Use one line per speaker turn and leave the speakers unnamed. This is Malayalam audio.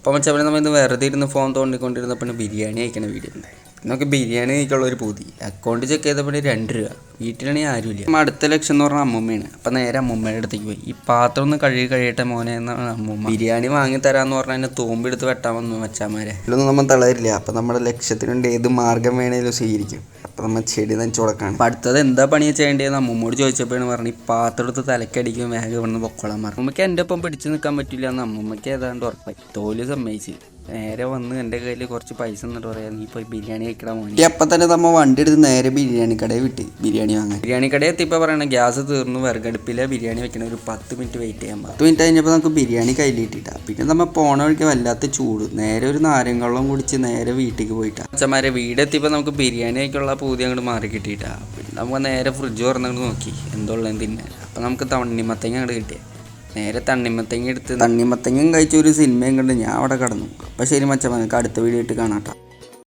അപ്പോൾ മച്ചവനെ നമ്മൾ ഇന്ന് വെറുതെ ഇരുന്ന് ഫോൺ തോണ്ടിക്കൊണ്ടിരുന്നപ്പോൾ ബിരിയാണി കഴിക്കണ വീഡിയോ ഉണ്ടായി. നമുക്ക് ബിരിയാണി കഴിക്കാനുള്ളൊരു പൂതി. അക്കൗണ്ട് ചെക്ക് ചെയ്തപ്പോൾ 2 രൂപ. വീട്ടിലാണെങ്കിൽ ആരുമില്ല. നമ്മൾ അടുത്ത ലക്ഷം എന്ന് പറഞ്ഞാൽ അമ്മൂമ്മയാണ്. അപ്പോൾ നേരെ അമ്മൂമ്മയുടെ അടുത്തേക്ക് പോയി. ഈ പാത്രം ഒന്ന് കഴിയട്ടെ മോനെ എന്നാണ് അമ്മൂമ്മ. ബിരിയാണി വാങ്ങി തരാമെന്ന് പറഞ്ഞാൽ അതിനെ തോമ്പെടുത്ത് വെട്ടാൻ വന്നു മച്ചാമാരെ. ഇതിലൊന്നും നമ്മൾ തളരില്ല. അപ്പോൾ നമ്മുടെ ലക്ഷ്യത്തിനുണ്ട് ഏത് മാർഗ്ഗം വേണേലും സ്വീകരിക്കും. അപ്പോൾ നമ്മൾ ചെടി നനച്ച് കൊടുക്കാണ്. അപ്പോൾ അടുത്തത് എന്താ പണിയാ ചെയ്യേണ്ടതെന്ന് അമ്മൂമ്മോട് ചോദിച്ചപ്പോഴാണ് പറഞ്ഞ് ഈ പാത്രം എടുത്ത് തലക്കടിക്കും വേഗം ഇവിടുന്ന് പൊക്കോളാൻ പറഞ്ഞു. അമ്മൂമ്മയ്ക്ക് എൻ്റെ ഒപ്പം പിടിച്ച് നിൽക്കാൻ പറ്റില്ല എന്ന് അമ്മൂമ്മയ്ക്ക് ഏതാണ്ട് ഉറപ്പായി. തോല് സമ്മതിച്ച് നേരെ വന്ന് എൻ്റെ കയ്യിൽ കുറച്ച് പൈസ എന്നിട്ട് പറയാം നീ പോയി ബിരിയാണി കഴിക്കണം മോനെ. അപ്പം തന്നെ നമ്മൾ വണ്ടി എടുത്ത് നേരെ ബിരിയാണി കടയിൽ വിട്ട് ബിരിയാണി വാങ്ങാൻ. ബിരിയാണി കടയിൽ എത്തിയപ്പോൾ പറയണേ ഗ്യാസ് തീർന്നു, വിറകടുപ്പിലെ ബിരിയാണി വെക്കണ ഒരു 10 മിനിറ്റ് വെയിറ്റ് ചെയ്യാൻ പറഞ്ഞു. 10 മിനിറ്റ് കഴിഞ്ഞപ്പോൾ നമുക്ക് ബിരിയാണി കയ്യിലിട്ടിട്ടാണ്. പിന്നെ നമ്മൾ പോണ വഴിക്ക് വല്ലാത്ത ചൂട്. നേരെ ഒരു നാരങ്ങ വെള്ളം കുടിച്ച് നേരെ വീട്ടിലേക്ക് പോയിട്ടാണ്. അച്ഛന്മാരെ വീടെത്തിയപ്പോൾ നമുക്ക് ബിരിയാണി ആയിക്കുള്ള പൂതി അങ്ങോട്ട് മാറി കിട്ടിയിട്ടാണ്. പിന്നെ നമുക്ക് നേരെ ഫ്രിഡ്ജ് തുറന്നങ്ങോട്ട് നോക്കി എന്തുള്ളതെന്ന് തിന്നാൻ. അപ്പം നമുക്ക് തണ്ണിമത്തങ്ങ അങ്ങോട്ട് കിട്ടിയത്. നേരെ തണ്ണിമത്തങ്ങ എടുത്ത് തണ്ണിമത്തങ്ങയും കഴിച്ച ഒരു സിനിമയും കണ്ട് ഞാൻ അവിടെ കിടന്നു. അപ്പോൾ ശരി മച്ചാ, നമുക്ക് അടുത്ത വീഡിയോ ആയിട്ട് കാണാം കേട്ടോ.